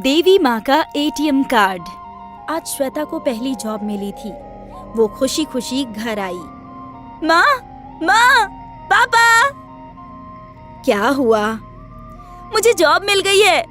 देवी माँ का ATM card. आज श्वेता को पहली जॉब मिली थी। वो खुशी खुशी घर आई। माँ, माँ, पापा। क्या हुआ? मुझे जॉब मिल गई है।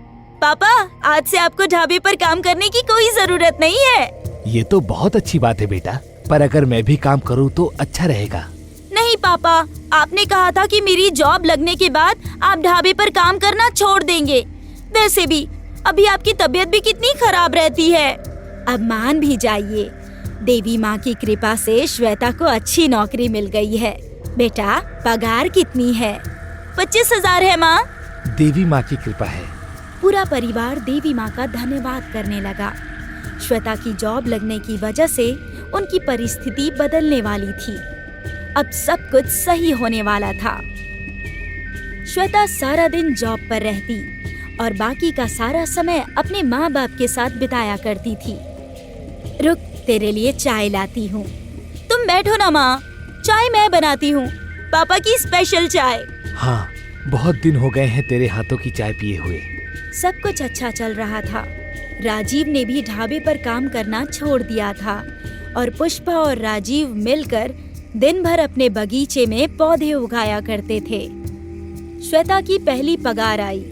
पापा, आज से आपको ढाबे पर काम करने की कोई जरूरत नहीं है। ये तो बहुत अच्छी बात है बेटा, पर अगर मैं भी काम करूँ तो अच्छा रहेगा। नहीं पापा, आपने कहा था कि मेरी जॉब लगने के बाद आप ढाबे पर काम करना छोड़ देंगे। वैसे भी अभी आपकी तबीयत भी कितनी खराब रहती है। अब मान भी जाइए, देवी माँ की कृपा से श्वेता को अच्छी नौकरी मिल गई है। बेटा, पगार कितनी है? 25,000 है माँ। देवी माँ की कृपा है। पूरा परिवार देवी माँ का धन्यवाद करने लगा। श्वेता की जॉब लगने की वजह से उनकी परिस्थिति बदलने वाली थी। अब सब कुछ सही होने वाला था। श्वेता सारा दिन जॉब पर रहती और बाकी का सारा समय अपने माँ बाप के साथ बिताया करती थी। रुक, तेरे लिए चाय लाती हूँ। तुम बैठो ना माँ, चाय मैं बनाती हूँ। पापा की स्पेशल चाय। हाँ, बहुत दिन हो गए हैं तेरे हाथों की चाय पिए हुए। सब कुछ अच्छा चल रहा था। राजीव ने भी ढाबे पर काम करना छोड़ दिया था और पुष्पा और राजीव मिलकर दिन भर अपने बगीचे में पौधे उगाया करते थे। श्वेता की पहली पगार आई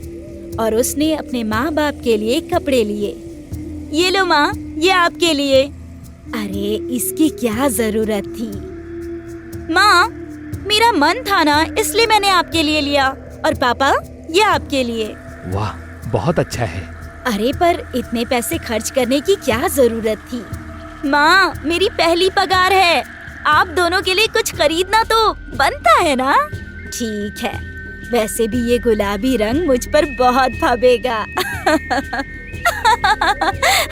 और उसने अपने माँ बाप के लिए कपड़े लिए। ये लो माँ, ये आपके लिए। अरे, इसकी क्या जरूरत थी? माँ, मेरा मन था ना, इसलिए मैंने आपके लिए लिया। और पापा, ये आपके लिए। वाह, बहुत अच्छा है। अरे, पर इतने पैसे खर्च करने की क्या जरूरत थी? माँ, मेरी पहली पगार है। आप दोनों के लिए कुछ खरीदना तो बनता है ना? ठीक है, वैसे भी ये गुलाबी रंग मुझ पर बहुत भावेगा।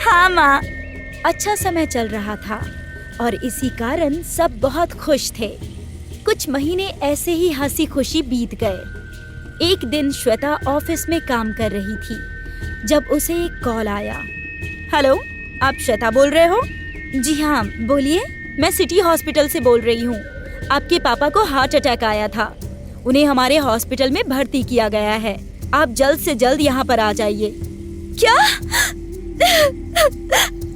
हाँ माँ। अच्छा समय चल रहा था और इसी कारण सब बहुत खुश थे। कुछ महीने ऐसे ही हंसी खुशी बीत गए। एक दिन श्वेता ऑफिस में काम कर रही थी जब उसे एक कॉल आया। हेलो, आप श्वेता बोल रहे हो? जी हाँ, बोलिए। मैं सिटी हॉस्पिटल से बोल रही हूँ। आपके पापा को हार्ट अटैक आया था। उन्हें हमारे हॉस्पिटल में भर्ती किया गया है। आप जल्द से जल्द यहाँ पर आ जाइए। क्या?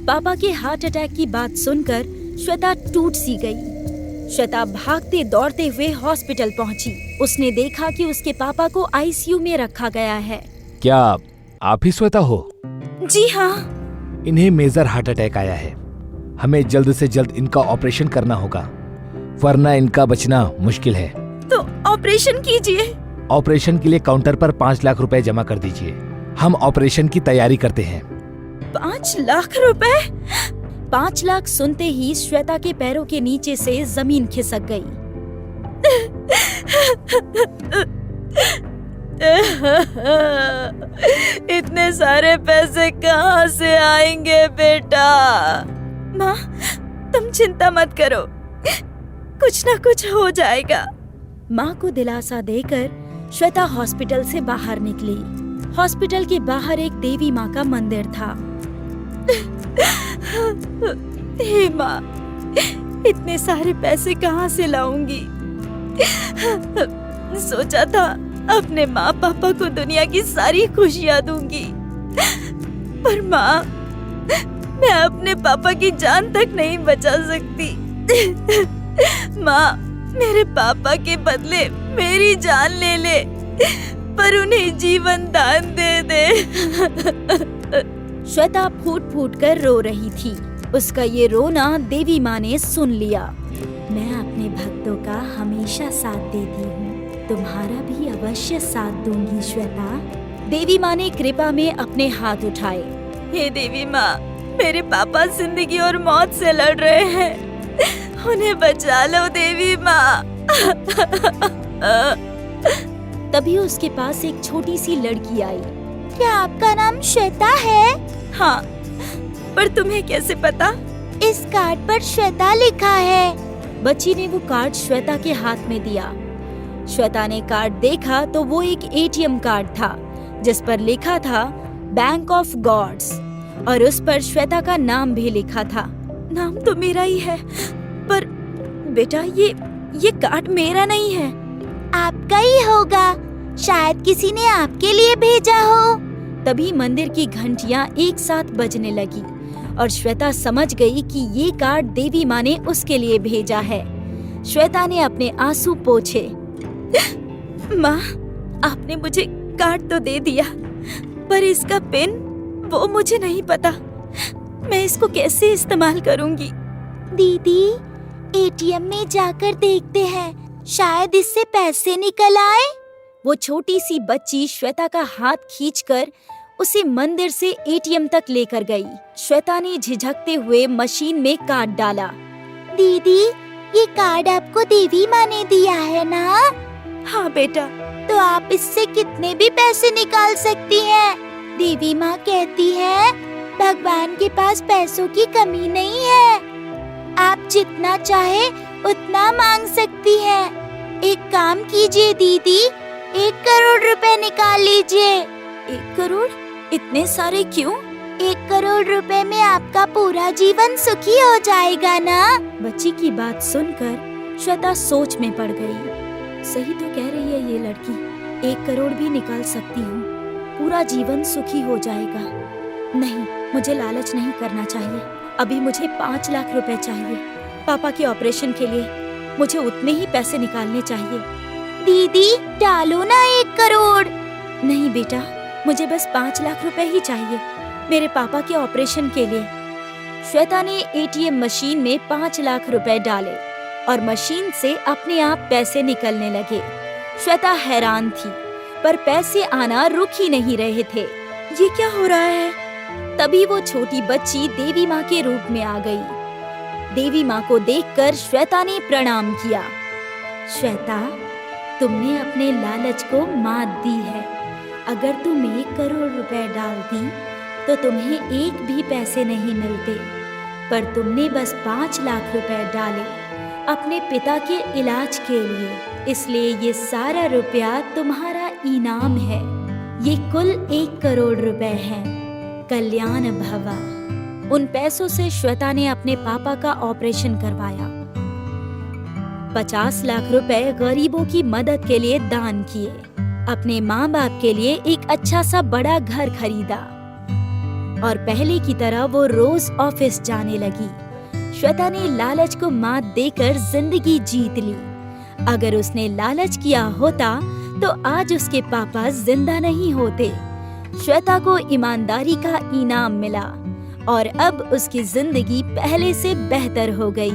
पापा के हार्ट अटैक की बात सुनकर श्वेता टूट सी गई। श्वेता भागते दौड़ते हुए हॉस्पिटल पहुंची। उसने देखा कि उसके पापा को आईसीयू में रखा गया है। क्या आप ही श्वेता हो? जी हाँ। इन्हें मेजर हार्ट अटैक आया है। हमें जल्द से जल्द इनका ऑपरेशन करना होगा, वरना इनका बचना मुश्किल है। तो ऑपरेशन कीजिए। ऑपरेशन के लिए काउंटर पर 5 लाख रुपए जमा कर दीजिए। हम ऑपरेशन की तैयारी करते हैं। 5 लाख रुपए? 5 लाख सुनते ही श्वेता के पैरों के नीचे से जमीन खिसक गई। इतने सारे पैसे कहाँ से आएंगे बेटा? माँ, तुम चिंता मत करो, कुछ ना कुछ हो जाएगा। माँ को दिलासा देकर श्वेता हॉस्पिटल से बाहर निकली। हॉस्पिटल के बाहर एक देवी माँ का मंदिर था। हे माँ, इतने सारे पैसे कहाँ से लाऊंगी? सोचा था अपने माँ पापा को दुनिया की सारी खुशियाँ दूंगी, पर माँ, मैं अपने पापा की जान तक नहीं बचा सकती। माँ, मेरे पापा के बदले मेरी जान ले ले, पर उन्हें जीवन दान दे दे। श्वेता फूट फूट कर रो रही थी। उसका ये रोना देवी माँ ने सुन लिया। मैं अपने भक्तों का हमेशा साथ देती हूँ, तुम्हारा भी अवश्य साथ दूंगी श्वेता। देवी माँ ने कृपा में अपने हाथ उठाए। हे देवी माँ, मेरे पापा जिंदगी और मौत से लड़ रहे हैं, उन्हें बचा लो देवी माँ। तभी उसके पास एक छोटी सी लड़की आई। क्या आपका नाम श्वेता है? हाँ, पर तुम्हें कैसे पता? इस कार्ड पर श्वेता लिखा है। बच्ची ने वो कार्ड श्वेता के हाथ में दिया। श्वेता ने कार्ड देखा तो वो एक एटीएम कार्ड था जिस पर लिखा था बैंक ऑफ गॉड्स और उस पर श्वेता का नाम भी लिखा था। नाम तो मेरा ही है, पर बेटा, ये कार्ड मेरा नहीं है। आपका ही होगा, शायद किसी ने आपके लिए भेजा हो। तभी मंदिर की घंटियां एक साथ बजने लगी और श्वेता समझ गई कि ये कार्ड देवी माँ ने उसके लिए भेजा है। श्वेता ने अपने आंसू पोंछे। माँ, आपने मुझे कार्ड तो दे दिया, पर इसका पिन वो मुझे नहीं पता। मैं इसको कैसे इस्तेमाल करूंगी? दीदी, एटीएम में जाकर देखते हैं, शायद इससे पैसे निकल आए। वो छोटी सी बच्ची श्वेता का हाथ खींचकर उसे मंदिर से एटीएम तक लेकर गई। श्वेता ने झिझकते हुए मशीन में कार्ड डाला। दीदी, ये कार्ड आपको देवी माँ ने दिया है ना? हाँ बेटा। तो आप इससे कितने भी पैसे निकाल सकती हैं। देवी माँ कहती है भगवान के पास पैसों की कमी नहीं है, आप जितना चाहे उतना मांग सकती हैं। एक काम कीजिए दीदी, 1 करोड़ रुपए निकाल लीजिए। 1 करोड़? इतने सारे क्यों? 1 करोड़ रुपए में आपका पूरा जीवन सुखी हो जाएगा ना। बच्ची की बात सुनकर श्वेता सोच में पड़ गई। सही तो कह रही है ये लड़की, 1 करोड़ भी निकाल सकती हूँ, पूरा जीवन सुखी हो जाएगा। नहीं, मुझे लालच नहीं करना चाहिए। अभी मुझे 5 लाख रुपए चाहिए। पापा के ऑपरेशन के लिए मुझे उतने ही पैसे निकालने चाहिए। दीदी, डालो ना 1 करोड़। नहीं बेटा, मुझे बस 5 लाख रुपए ही चाहिए मेरे पापा के ऑपरेशन के लिए। श्वेता ने एटीएम मशीन में 5 लाख रुपए डाले और मशीन से अपने आप पैसे निकलने लगे। श्वेता हैरान थी, पर पैसे आना रुक ही नहीं रहे थे। ये क्या हो रहा है? तभी वो छोटी बच्ची देवी माँ के रूप में आ गई। देवी माँ को देखकर श्वेता ने प्रणाम किया। श्वेता, तुमने अपने लालच को मात दी है। अगर तुम 1 करोड़ रुपए डालती तो तुम्हें एक भी पैसे नहीं मिलते, पर तुमने बस 5 लाख रुपए डाले अपने पिता के इलाज के लिए, इसलिए ये सारा रुपया तुम्हारा इनाम है। ये कुल 1 करोड़ रुपए हैं। कल्याण भवा। उन पैसों से श्वेता ने अपने पापा का ऑपरेशन करवाया। 50 लाख रुपए गरीबों की मदद के लिए दान किए। अपने माँ बाप के लिए एक अच्छा सा बड़ा घर खरीदा और पहले की तरह वो रोज ऑफिस जाने लगी। श्वेता ने लालच को मात देकर जिंदगी जीत ली। अगर उसने लालच किया होता तो आज उसके पापा जिंदा नहीं होते। श्वेता को ईमानदारी का इनाम मिला और अब उसकी जिंदगी पहले से बेहतर हो गई।